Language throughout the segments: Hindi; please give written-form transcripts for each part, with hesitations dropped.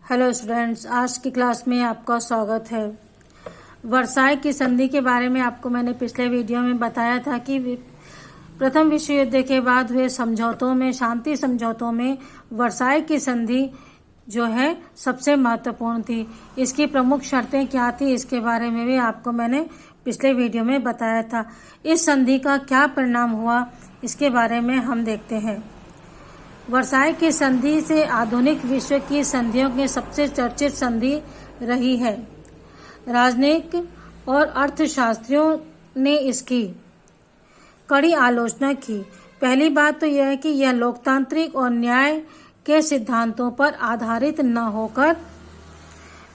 हेलो स्टूडेंट्स, आज की क्लास में आपका स्वागत है। वर्साई की संधि के बारे में आपको मैंने पिछले वीडियो में बताया था कि प्रथम विश्व युद्ध के बाद हुए समझौतों में, शांति समझौतों में वर्साई की संधि जो है सबसे महत्वपूर्ण थी। इसकी प्रमुख शर्तें क्या थी, इसके बारे में भी आपको मैंने पिछले वीडियो में बताया था। इस संधि का क्या परिणाम हुआ, इसके बारे में हम देखते हैं। वर्साई की संधि से आधुनिक विश्व की संधियों की सबसे चर्चित संधि रही है। राजनयिक और अर्थशास्त्रियों ने इसकी कड़ी आलोचना की। पहली बात तो यह है कि यह लोकतांत्रिक और न्याय के सिद्धांतों पर आधारित न होकर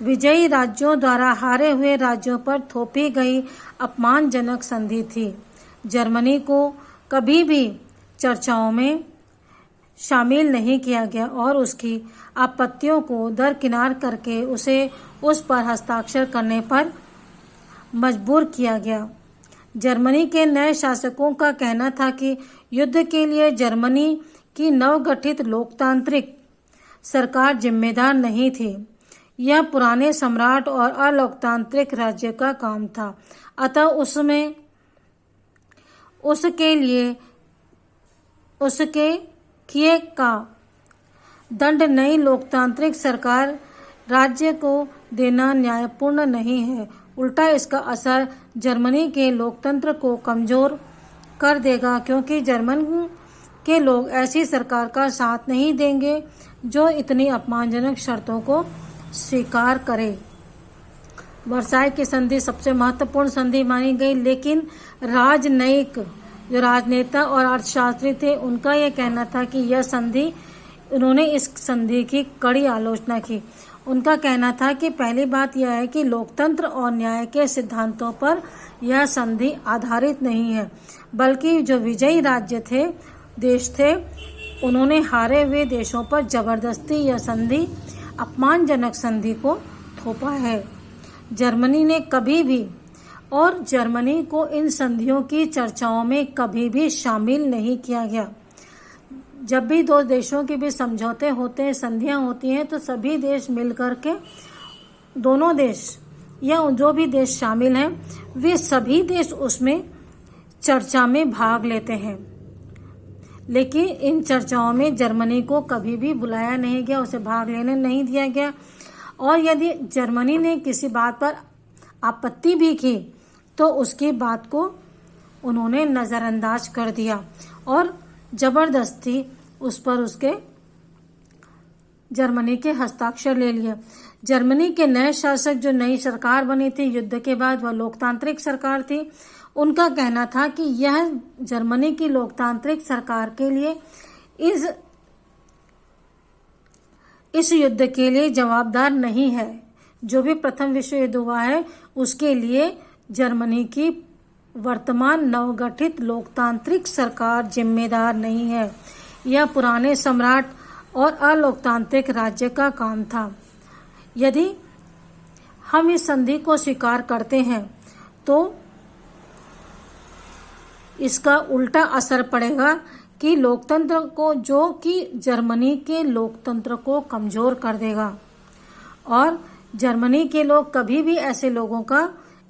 विजयी राज्यों द्वारा हारे हुए राज्यों पर थोपी गई अपमानजनक संधि थी। जर्मनी को कभी भी चर्चाओं में शामिल नहीं किया गया और उसकी आपत्तियों को दरकिनार करके उसे उस पर हस्ताक्षर करने पर मजबूर किया गया। जर्मनी के नए शासकों का कहना था कि युद्ध के लिए जर्मनी की नवगठित लोकतांत्रिक सरकार जिम्मेदार नहीं थी। यह पुराने सम्राट और अलोकतांत्रिक राज्य का काम था। अतः उसके किए का दंड नई लोकतांत्रिक सरकार राज्य को देना न्यायपूर्ण नहीं है। उल्टा इसका असर जर्मनी के लोकतंत्र को कमजोर कर देगा, क्योंकि जर्मन के लोग ऐसी सरकार का साथ नहीं देंगे जो इतनी अपमानजनक शर्तों को स्वीकार करे। वर्साई की संधि सबसे महत्वपूर्ण संधि मानी गई, लेकिन राजनयिक जो राजनेता और अर्थशास्त्री थे उनका यह कहना था कि यह संधि, उन्होंने इस संधि की कड़ी आलोचना की। उनका कहना था कि पहली बात यह है कि लोकतंत्र और न्याय के सिद्धांतों पर यह संधि आधारित नहीं है, बल्कि जो विजयी देश थे उन्होंने हारे हुए देशों पर जबरदस्ती यह संधि, अपमानजनक संधि को थोपा है। जर्मनी ने कभी भी और जर्मनी को इन संधियों की चर्चाओं में कभी भी शामिल नहीं किया गया। जब भी दो देशों के बीच समझौते होते हैं, संधियां होती हैं, तो सभी देश मिलकर के, दोनों देश या जो भी देश शामिल हैं, वे सभी देश उसमें चर्चा में भाग लेते हैं। लेकिन इन चर्चाओं में जर्मनी को कभी भी बुलाया नहीं गया, उसे भाग लेने नहीं दिया गया। और यदि जर्मनी ने किसी बात पर आपत्ति भी की तो उसकी बात को उन्होंने नजरअंदाज कर दिया और जबरदस्ती उस पर उसके जर्मनी के हस्ताक्षर ले लिए। जर्मनी के नए शासक, जो नई सरकार बनी थी युद्ध के बाद, वह लोकतांत्रिक सरकार थी। उनका कहना था कि यह जर्मनी की लोकतांत्रिक सरकार के लिए इस युद्ध के लिए जवाबदार नहीं है। जो भी प्रथम विश्व युद्ध हुआ है उसके लिए जर्मनी की वर्तमान नवगठित लोकतांत्रिक सरकार जिम्मेदार नहीं है। यह पुराने सम्राट और अलोकतांत्रिक राज्य का काम था। यदि हम इस संधि को स्वीकार करते हैं तो इसका उल्टा असर पड़ेगा कि लोकतंत्र को, जो कि जर्मनी के लोकतंत्र को कमजोर कर देगा और जर्मनी के लोग कभी भी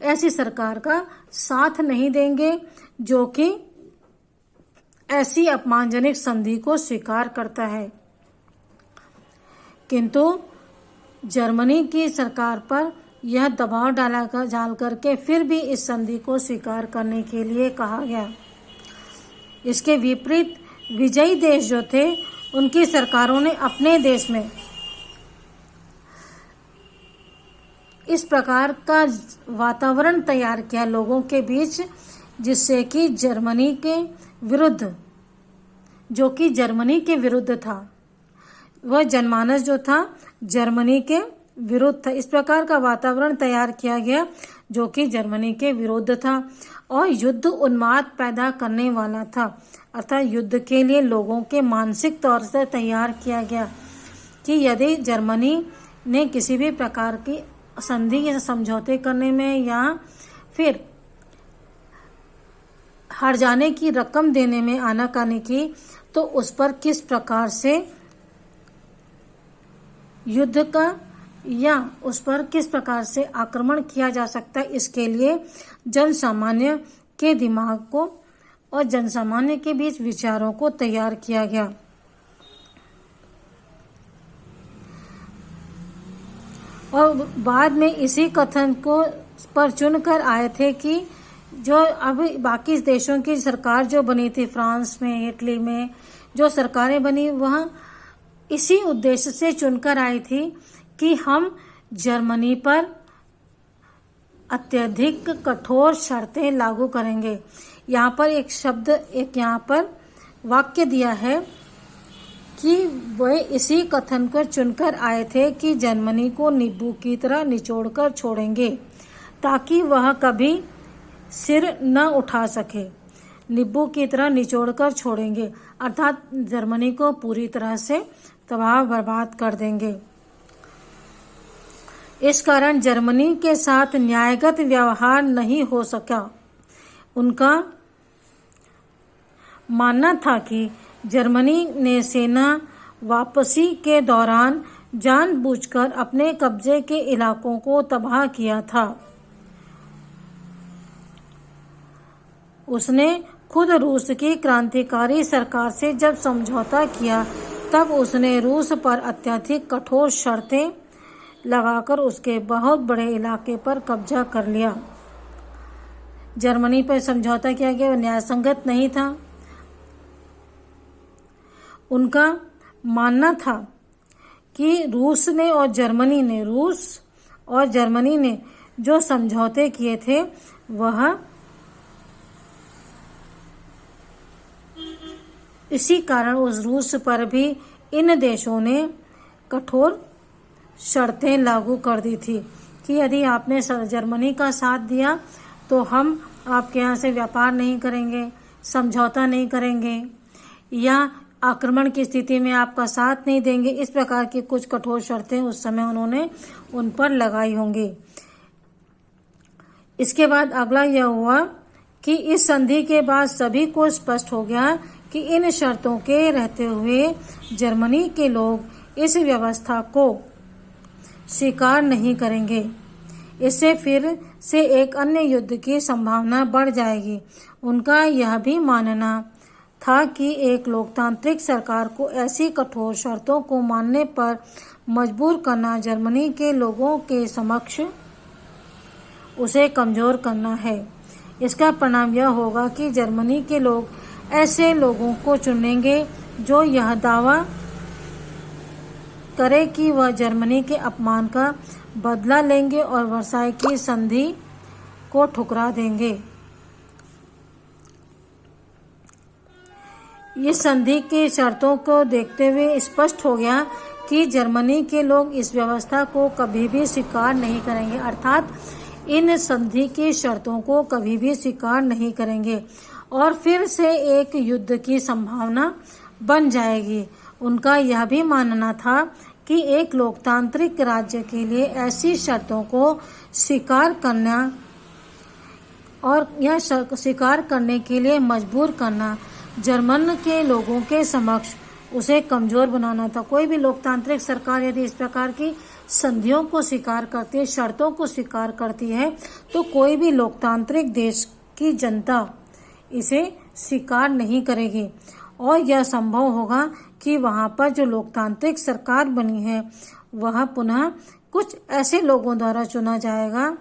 ऐसी सरकार का साथ नहीं देंगे जो कि ऐसी अपमानजनक संधि को स्वीकार करता है। किंतु जर्मनी की सरकार पर यह दबाव डाल करके फिर भी इस संधि को स्वीकार करने के लिए कहा गया। इसके विपरीत विजयी देश जो थे, उनकी सरकारों ने अपने देश में इस प्रकार का वातावरण तैयार किया लोगों के बीच, जिससे कि जर्मनी के विरुद्ध, जो कि जर्मनी के विरुद्ध था, वह जनमानस जो था जर्मनी के विरुद्ध था। इस प्रकार का वातावरण तैयार किया गया जो कि जर्मनी के विरुद्ध था और युद्ध उन्माद पैदा करने वाला था। अर्थात युद्ध के लिए लोगों के मानसिक तौर से तैयार किया गया कि यदि जर्मनी ने किसी भी प्रकार की संधि या समझौते करने में या फिर हार जाने की रकम देने में आनाकानी की, तो उस पर किस प्रकार से युद्ध का या उस पर किस प्रकार से आक्रमण किया जा सकता है, इसके लिए जनसामान्य के दिमाग को और जनसामान्य के बीच विचारों को तैयार किया गया। और बाद में इसी कथन को पर चुनकर आए थे कि जो अब बाकी देशों की सरकार जो बनी थी, फ्रांस में, इटली में जो सरकारें बनी, वह इसी उद्देश्य से चुनकर आई थी कि हम जर्मनी पर अत्यधिक कठोर शर्तें लागू करेंगे। यहाँ पर एक शब्द, एक यहाँ पर वाक्य दिया है कि वे इसी कथन को चुनकर आए थे कि जर्मनी को नींबू की तरह निचोड़कर छोड़ेंगे ताकि वह कभी सिर न उठा सके। नींबू की तरह निचोड़कर छोड़ेंगे अर्थात जर्मनी को पूरी तरह से तबाह बर्बाद कर देंगे। इस कारण जर्मनी के साथ न्यायगत व्यवहार नहीं हो सका। उनका मानना था कि जर्मनी ने सेना वापसी के दौरान जानबूझकर अपने कब्जे के इलाकों को तबाह किया था। उसने खुद रूस की क्रांतिकारी सरकार से जब समझौता किया तब उसने रूस पर अत्यधिक कठोर शर्तें लगाकर उसके बहुत बड़े इलाके पर कब्जा कर लिया। जर्मनी पर समझौता किया गया, वह न्यायसंगत नहीं था। उनका मानना था कि रूस और जर्मनी ने जो समझौते किए थे वह इसी कारण उस रूस पर भी इन देशों ने कठोर शर्तें लागू कर दी थी कि यदि आपने जर्मनी का साथ दिया तो हम आपके यहाँ से व्यापार नहीं करेंगे, समझौता नहीं करेंगे या आक्रमण की स्थिति में आपका साथ नहीं देंगे। इस प्रकार की कुछ कठोर शर्तें उस समय उन्होंने उन पर लगाई होंगी। इसके बाद अगला यह हुआ कि इस संधि के बाद सभी को स्पष्ट हो गया कि इन शर्तों के रहते हुए जर्मनी के लोग इस व्यवस्था को स्वीकार नहीं करेंगे। इससे फिर से एक अन्य युद्ध की संभावना बढ़ जाएगी। उनका यह भी मानना था कि एक लोकतांत्रिक सरकार को ऐसी कठोर शर्तों को मानने पर मजबूर करना जर्मनी के लोगों के समक्ष उसे कमजोर करना है। इसका परिणाम यह होगा कि जर्मनी के लोग ऐसे लोगों को चुनेंगे जो यह दावा करे कि वह जर्मनी के अपमान का बदला लेंगे और वर्साई की संधि को ठुकरा देंगे। इस संधि की शर्तों को देखते हुए स्पष्ट हो गया कि जर्मनी के लोग इस व्यवस्था को कभी भी स्वीकार नहीं करेंगे, अर्थात इन संधि की शर्तों को कभी भी स्वीकार नहीं करेंगे और फिर से एक युद्ध की संभावना बन जाएगी। उनका यह भी मानना था कि एक लोकतांत्रिक राज्य के लिए ऐसी शर्तों को स्वीकार करना और यह स्वीकार करने के लिए मजबूर करना जर्मन के लोगों के समक्ष उसे कमजोर बनाना था। कोई भी लोकतांत्रिक सरकार यदि इस प्रकार की संधियों को स्वीकार करती है, शर्तों को स्वीकार करती है, तो कोई भी लोकतांत्रिक देश की जनता इसे स्वीकार नहीं करेगी और यह संभव होगा कि वहां पर जो लोकतांत्रिक सरकार बनी है वह पुनः कुछ ऐसे लोगों द्वारा चुना जाएगा,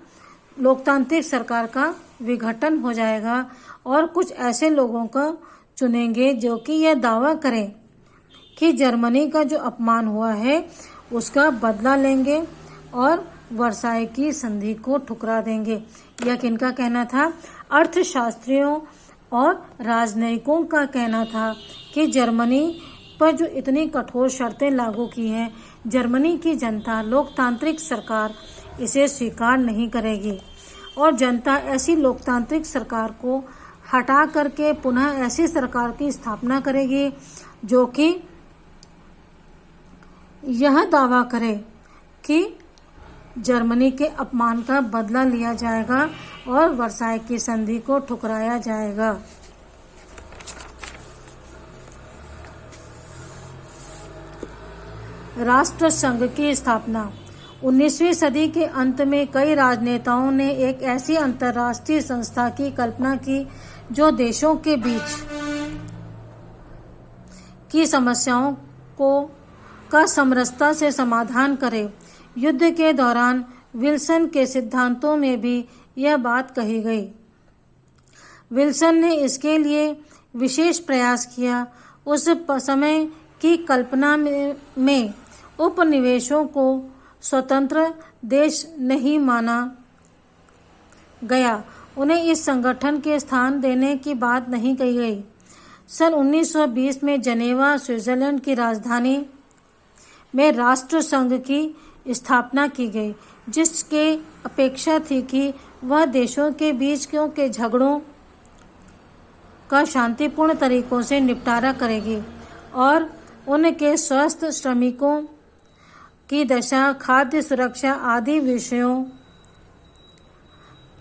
लोकतांत्रिक सरकार का विघटन हो जाएगा और कुछ ऐसे लोगों का चुनेंगे जो कि यह दावा करें कि जर्मनी का जो अपमान हुआ है उसका बदला लेंगे और वर्साई की संधि को ठुकरा देंगे। यह किनका कहना था? अर्थशास्त्रियों और राजनयिकों का कहना था कि जर्मनी पर जो इतनी कठोर शर्तें लागू की हैं, जर्मनी की जनता, लोकतांत्रिक सरकार इसे स्वीकार नहीं करेगी और जनता ऐसी लोकतांत्रिक सरकार को हटा करके पुनः ऐसी सरकार की स्थापना करेगी जो कि यह दावा करे कि जर्मनी के अपमान का बदला लिया जाएगा और वर्साई की संधि को ठुकराया जाएगा। राष्ट्र संघ की स्थापना 19वीं सदी के अंत में कई राजनेताओं ने एक ऐसी अंतर्राष्ट्रीय संस्था की कल्पना की जो देशों के बीच की समस्याओं का समरसता से समाधान करे। युद्ध के दौरान विल्सन के सिद्धांतों में भी यह बात कही गई। विल्सन ने इसके लिए विशेष प्रयास किया। उस समय की कल्पना में उपनिवेशों को स्वतंत्र देश नहीं माना गया। उन्हें इस संगठन के स्थान देने की बात नहीं कही गई। सन 1920 में जनेवा, स्विट्जरलैंड की राजधानी में राष्ट्र संघ की स्थापना की गई, जिसके अपेक्षा थी कि वह देशों के बीच के झगड़ों का शांतिपूर्ण तरीकों से निपटारा करेगी और उनके स्वस्थ श्रमिकों की दशा, खाद्य सुरक्षा आदि विषयों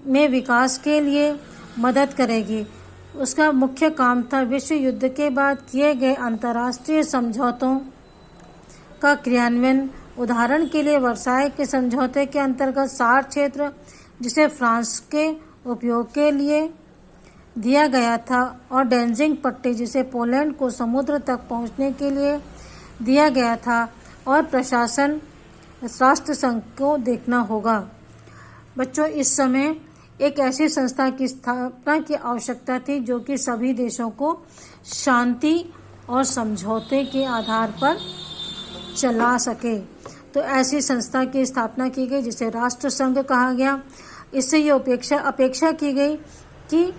में विकास के लिए मदद करेगी। उसका मुख्य काम था विश्व युद्ध के बाद किए गए अंतर्राष्ट्रीय समझौतों का क्रियान्वयन। उदाहरण के लिए वर्साई के समझौते के अंतर्गत सार क्षेत्र, जिसे फ्रांस के उपयोग के लिए दिया गया था, और डेंजिंग पट्टी, जिसे पोलैंड को समुद्र तक पहुंचने के लिए दिया गया था, और प्रशासन राष्ट्र संघ को देखना होगा। बच्चों, इस समय एक ऐसी संस्था की स्थापना की आवश्यकता थी जो कि सभी देशों को शांति और समझौते के आधार पर चला सके। तो ऐसी संस्था की स्थापना की गई जिसे राष्ट्र संघ कहा गया। इससे ये अपेक्षा की गई कि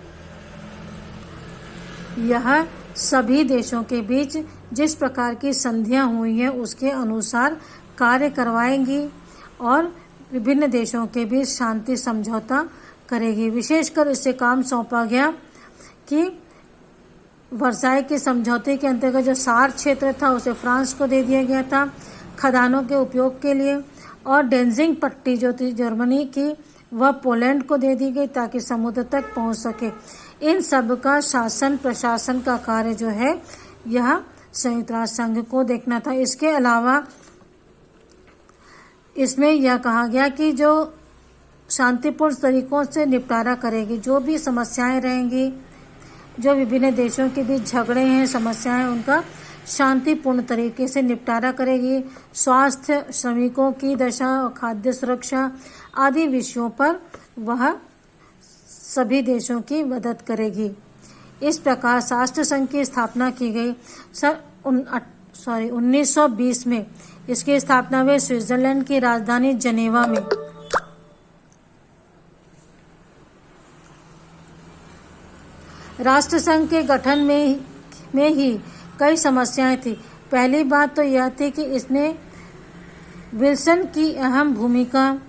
यह सभी देशों के बीच जिस प्रकार की संधियां हुई हैं उसके अनुसार कार्य करवाएंगी और विभिन्न देशों के बीच शांति समझौता करेगी। विशेषकर इससे काम सौंपा गया कि वर्साई के समझौते के अंतर्गत जो सार क्षेत्र था उसे फ्रांस को दे दिया गया था खदानों के उपयोग के लिए, और डेंजिंग पट्टी जो थी जर्मनी की वह पोलैंड को दे दी गई ताकि समुद्र तक पहुंच सके। इन सब का शासन प्रशासन का कार्य जो है यह संयुक्त राष्ट्र संघ को देखना था। इसके अलावा इसमें यह कहा गया कि जो शांतिपूर्ण तरीकों से निपटारा करेगी, जो भी समस्याएं रहेंगी, जो विभिन्न देशों के बीच झगड़े हैं, समस्याएं, उनका शांतिपूर्ण तरीके से निपटारा करेगी। स्वास्थ्य, श्रमिकों की दशा और खाद्य सुरक्षा आदि विषयों पर वह सभी देशों की मदद करेगी। इस प्रकार राष्ट्र संघ की स्थापना की गई। 1920 में इसकी स्थापना हुई स्विट्जरलैंड की राजधानी जनेवा में। राष्ट्रसंघ के गठन में ही कई समस्याएं थी। पहली बात तो यह थी कि इसने विल्सन की अहम भूमिका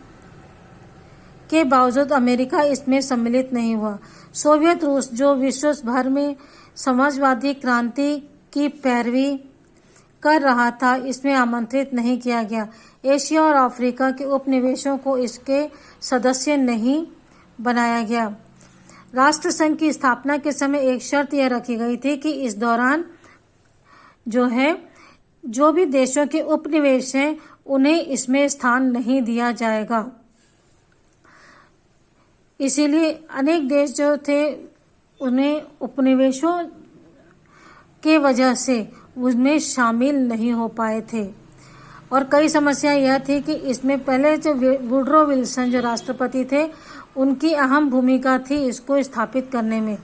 के बावजूद अमेरिका इसमें सम्मिलित नहीं हुआ। सोवियत रूस, जो विश्व भर में समाजवादी क्रांति की पैरवी कर रहा था, इसमें आमंत्रित नहीं किया गया। एशिया और अफ्रीका के उपनिवेशों को इसके सदस्य नहीं बनाया गया। राष्ट्र संघ की स्थापना के समय एक शर्त यह रखी गई थी कि इस दौरान जो भी देशों के उपनिवेश हैं उन्हें इसमें स्थान नहीं दिया जाएगा। इसीलिए अनेक देश जो थे उन्हें उपनिवेशों के वजह से उसमें शामिल नहीं हो पाए थे। और कई समस्या यह थी कि इसमें पहले जो वुडरो विल्सन जो राष्ट्रपति थे उनकी अहम भूमिका थी इसको स्थापित करने में,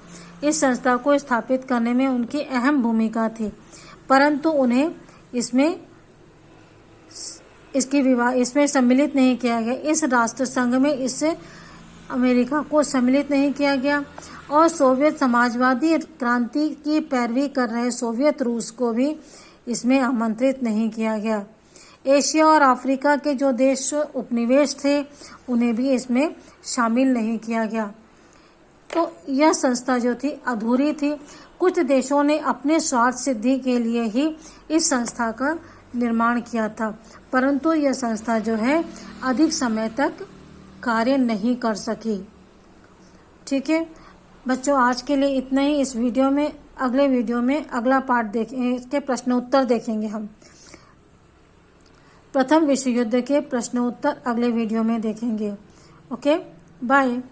इस संस्था को स्थापित करने में उनकी अहम भूमिका थी, परंतु उन्हें इसमें सम्मिलित नहीं किया गया। इस राष्ट्र संघ में इससे अमेरिका को सम्मिलित नहीं किया गया और सोवियत समाजवादी क्रांति की पैरवी कर रहे सोवियत रूस को भी इसमें आमंत्रित नहीं किया गया। एशिया और अफ्रीका के जो देश उपनिवेश थे उन्हें भी इसमें शामिल नहीं किया गया। तो यह संस्था जो थी अधूरी थी। कुछ देशों ने अपने स्वार्थ सिद्धि के लिए ही इस संस्था का निर्माण किया था, परंतु यह संस्था जो है अधिक समय तक कार्य नहीं कर सकी। ठीक है बच्चों, आज के लिए इतना ही। इस वीडियो में अगले वीडियो में अगला पार्ट देखेंगे, इसके प्रश्न उत्तर देखेंगे हम। प्रथम विश्व युद्ध के प्रश्नोत्तर अगले वीडियो में देखेंगे। Okay, bye.